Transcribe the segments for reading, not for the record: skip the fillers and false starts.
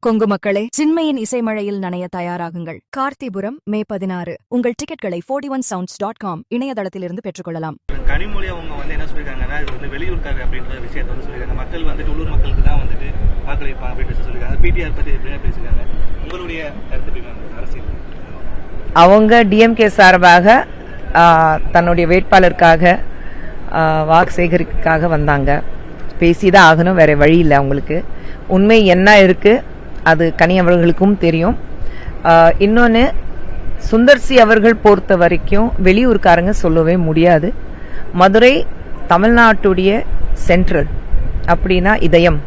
கொங்கு மக்களே, சின்மையின் இசைமழையில் நனைய தயாராகுங்கள். கார்த்திபுரம் மே 16. உங்கள் டிக்கெட்களை 41sounds.com இணையதளத்திலிருந்து பெற்றுக்கொள்ளலாம். கனிமொழி அவங்க என்ன சொல்லிருக்காங்கன்னா, இது வெளியூர்காரர் அப்படின்ற விஷயத்தை சொல்லிருக்காங்க. மக்கள் உள்ளூர் மக்களுக்கு தான் வாக்களிப்பாங்க அப்படின்னு சொல்லிருக்காங்க. பிடிஆர் பத்தி எப்படின்னா பேசிருக்காங்க. உங்களுடைய கருத்து அரசியல்? அவங்க டிஎம்கே சார்பாக தன்னுடைய வேட்பாளருக்காக வாக்கு சேகரிக்காக வந்தாங்க. பேசிதான் ஆகணும், வேற வழி இல்லை. அவங்களுக்கு உண்மை என்ன இருக்கு அது கனி அவர்களுக்கும் தெரியும். இன்னொன்று, சுந்தர்சி அவர்கள் பொறுத்த வரைக்கும் வெளியூர்காரங்க சொல்லவே முடியாது. மதுரை தமிழ்நாட்டுடைய சென்ட்ரல் அப்படின்னா இதயம்.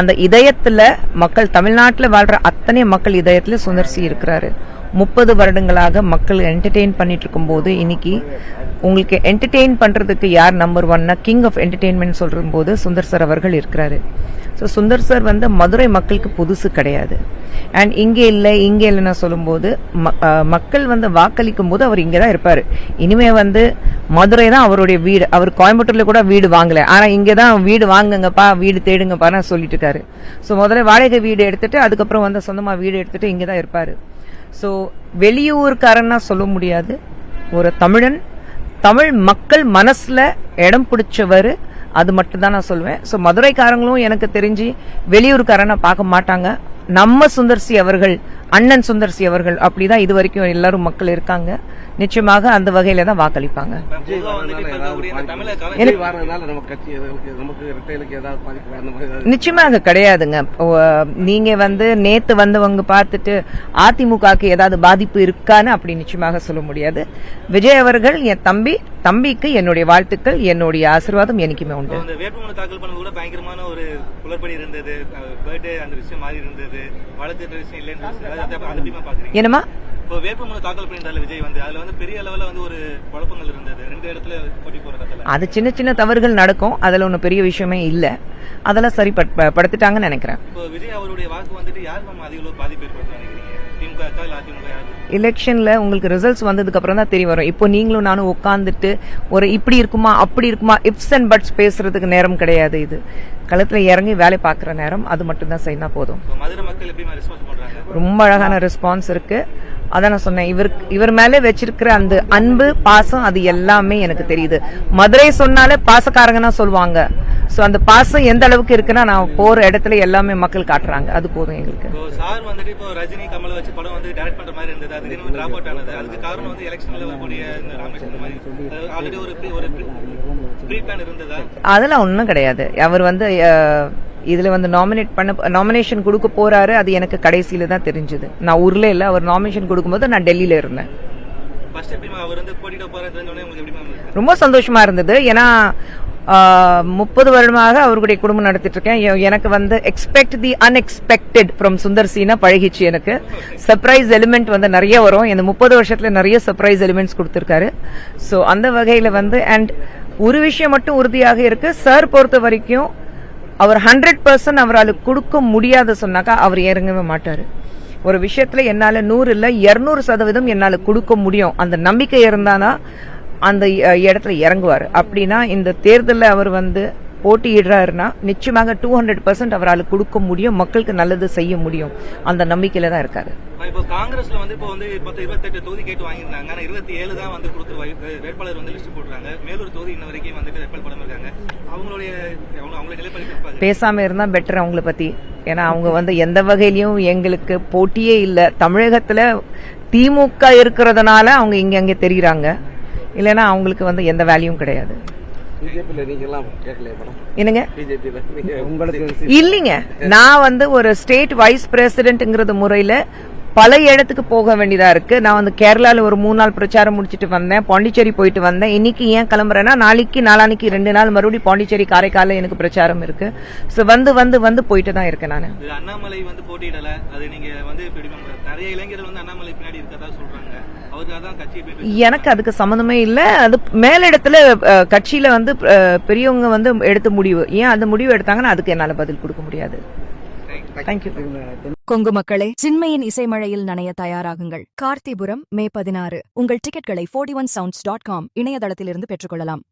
அந்த இதயத்துல மக்கள், தமிழ்நாட்டில் வாழ்ற அத்தனை மக்கள் இதயத்துல சுந்தர்சி இருக்கிறாரு. 30 வருடங்களாக மக்கள் என்டர்டெயின் பண்ணிட்டு இருக்கும் போது இன்னைக்கு உங்களுக்கு என்டர்டெயின் பண்றதுக்கு யார் நம்பர் 1னா கிங் ஆஃப் என்டர்டெயின்மெண்ட் சொல்ற போது சுந்தர் சார் அவர்கள் இருக்கிறாரு. ஸோ சுந்தர் சார் மதுரை மக்களுக்கு புதுசு கிடையாது. அண்ட் இங்கே இல்லைன்னு சொல்லும்போது மக்கள் வாக்களிக்கும் போது அவர் இங்கே தான் இருப்பாரு. இனிமே மதுரை தான் அவருடைய வீடு. அவர் கோயம்புத்தூர்ல கூட வீடு வாங்கல, ஆனா இங்கே தான் வீடு வாங்குங்கப்பா, வீடு தேடுங்கப்பா சொல்லிட்டு இருக்காரு. ஸோ முதல்ல வாடகை வீடு எடுத்துட்டு அதுக்கப்புறம் சொந்தமா வீடு எடுத்துட்டு இங்கே தான் இருப்பாரு. ஸோ வெளியூர்காரன்னா சொல்ல முடியாது. ஒரு தமிழன், தமிழ் மக்கள் மனசுல இடம் பிடிச்சவர், அது மட்டும் தான் நான் சொல்லுவேன். ஸோ மதுரைக்காரங்களும் எனக்கு தெரிஞ்சு வெளியூர்காரனை பார்க்க மாட்டாங்க. நம்ம சுந்தர்சி அவர்கள், அண்ணன் சுந்தர்சி அவர்கள் அப்படிதான் இது வரைக்கும் எல்லாரும் மக்கள் இருக்காங்க. நிச்சயமாக அந்த வகையில தான் வாக்களிப்பாங்க. நிச்சயமாக கிடையாதுங்க. நீங்க நேத்து வந்தவங்க பார்த்துட்டு அதிமுகக்கு ஏதாவது பாதிப்பு இருக்கான்னு அப்படி நிச்சயமாக சொல்ல முடியாது. விஜய் அவர்கள் என் தம்பிக்கு என்னுடைய வாழ்த்துக்கள், என்னுடைய ஆசீர்வாதம் என்னைக்குமே உண்டு. வேட்புமனு தாக்கல் பண்ண கூட பயங்கரமான ஒரு குளறுபடி இருந்தது. அந்த விஷயம் மாதிரி இருந்தது. வழக்கு விஷயம் இல்லைன்னு என்னமா இப்போ வேட்புமனு தாக்கல் பண்ணியிருந்தாரு விஜய். அதுல பெரிய அளவுல ஒரு குழப்பங்கள் இருந்தது. 2 இடத்துல போட்டி போறதுல அது சின்ன சின்ன தவறுகள் நடக்கும். அதுல ஒன்னும் பெரிய விஷயமே இல்ல. அதெல்லாம் சரி படுத்திட்டாங்கன்னு நினைக்கிறேன். இப்போ விஜய் அவருடைய வாக்கு யார் அதிக பாதிப்பு ஏற்படுத்த நினைக்கிறீங்க? எலெக்ஷன்ல உங்களுக்கு ரிசல்ட்ஸ் வந்ததுக்கு அப்புறம் தான் தெரிய வரும். இப்போ நீங்களும் நானும் உட்கார்ந்துட்டு ஒரு இப்படி இருக்குமா அப்படி இருக்குமா இப்ஸ் அண்ட் பட்ஸ் பேசுறதுக்கு நேரம் கிடையாது. இது களத்துல இறங்கி வேலை பார்க்குற நேரம். அது மட்டும் தான் செய்யினா போதும். ரொம்ப அழகான ரெஸ்பான்ஸ் இருக்கு. அதான் நான் சொன்னேன், இவர் மேல வச்சிருக்கிற அந்த அன்பு, பாசம், அது எல்லாமே எனக்கு தெரியுது. மதுரை சொன்னாலே பாசக்காரங்கன்னா சொல்லுவாங்க. சோ அந்த பாசம் எந்த அளவுக்கு இருக்குன்னா நான் போற இடத்துல எல்லாமே மக்கள் காட்டுறாங்க. அது போதும் எங்களுக்கு. சார் இப்போ ரஜினி கமல் வச்சு படம் டைரக்ட் பண்ற மாதிரி இருந்தது. அதுக்கு டிராப் அவுட் ஆனது. அதுக்கு காரணம் எலெக்ஷன்ல வரக்கூடிய ராமேஸ்வரம் மாதிரி ஆல்ரெடி ஒரு ப்ரீ பிளான் இருந்ததா? அதெல்லாம் ஒன்றும் கிடையாது. அவர் இதுல நாமினேஷன் கொடுக்க போறாரு. அது எனக்கு கடைசியில தான் தெரிஞ்சது. நான் ஊர்ல இல்ல, அவர் நாமினேஷன் கொடுக்கும்போது நான் டெல்லியில இருந்தேன். ரொம்ப சந்தோஷமா இருந்தது. ஏன்னா 30 வருடமாக அவருடைய குடும்பம் நடத்திட்டு இருக்கேன். எனக்கு expect the unexpected from Sundar சீனா பழகிச்சு. எனக்கு சர்ப்ரைஸ் எலிமெண்ட் நிறைய வரும். இந்த 30 வருஷத்துல நிறைய சர்ப்ரைஸ் எலிமெண்ட்ஸ் கொடுத்திருக்காரு. சோ அந்த வகையில அண்ட் ஒரு விஷயம் மட்டும் உறுதியாக இருக்கு. சார் பொறுத்த வரைக்கும் அவர் 100% அவரால் கொடுக்க முடியாத சொன்னாக்கா அவர் இறங்கவே மாட்டாரு. ஒரு விஷயத்துல என்னால 100 இல்ல 200% என்னால கொடுக்க முடியும், அந்த நம்பிக்கை இருந்தானா அந்த இடத்துல இறங்குவாரு. அப்படின்னா இந்த தேர்தலில் அவர் போட்டியிடுறாருன்னா நிச்சயமாக 200% அவரால் கொடுக்க முடியும், மக்களுக்கு நல்லது செய்ய முடியும். அந்த நம்பிக்கையில தான் இருக்காரு. இப்போ காங்கிரஸ்ல இப்போ 28 தொகுதி கேட்டு வாங்கியிருந்தாங்க. ஆனா 27 தான் கொடுத்து வேட்பாளர் லிஸ்ட் போடுறாங்க. மேலூர் தொகுதி இன்ன வரைக்கும் வேட்பாளர் படம் இருக்காங்க. அவங்களுடைய நிலைப்பாடு பேசாம இருந்தா பெட்டர் அவங்கள பத்தி. ஏன்னா அவங்க எந்த வகையிலயும் எங்களுக்கு போட்டியே இல்ல. தமிழகத்துல திமுக இருக்கிறதுனால அவங்க இங்க அங்கே தெரியுறாங்க. இல்லைன்னா அவங்களுக்கு எந்த வேல்யூவும் கிடையாது. என்னங்க இல்லீங்க, நான் ஒரு ஸ்டேட் வைஸ் பிரசிடென்ட்ங்கிறது முறையில பல இடத்துக்கு போக வேண்டியதா இருக்கு. நான் கேரளால ஒரு 3 நாள் பிரச்சாரம் முடிச்சிட்டு வந்தேன். பாண்டிச்சேரி போயிட்டு வந்தேன். இன்னைக்கு ஏன் கிளம்புறேன்னா நாளானிக்கு 2 நாள் மறுபடியும் பாண்டிச்சேரி காரைக்கால எனக்கு பிரச்சாரம் இருக்கு. சோ வந்து போயிட்டு தான் இருக்கேன். நான் அண்ணாமலை போட்டியிடல. அது நீங்க நிறைய இளைஞர்கள் அண்ணாமலை பின்னாடி இருக்கதா சொல்றாங்க. எனக்கு அதுக்கு சம்பந்தமே இல்ல. அது மேலிடத்துல கட்சியில பெரியவங்க எடுத்த முடிவு. ஏன் அந்த முடிவு எடுத்தாங்கன்னா அதுக்கு என்னால பதில் கொடுக்க முடியாது. தேங்க்யூ. கொங்கு மக்களே, சின்மையின் இசைமழையில் நனைய தயாராகுங்கள். கார்த்திபுரம் மே 16. உங்கள் டிக்கெட்களை 41sounds.com இணையதளத்திலிருந்து பெற்றுக்கொள்ளலாம்.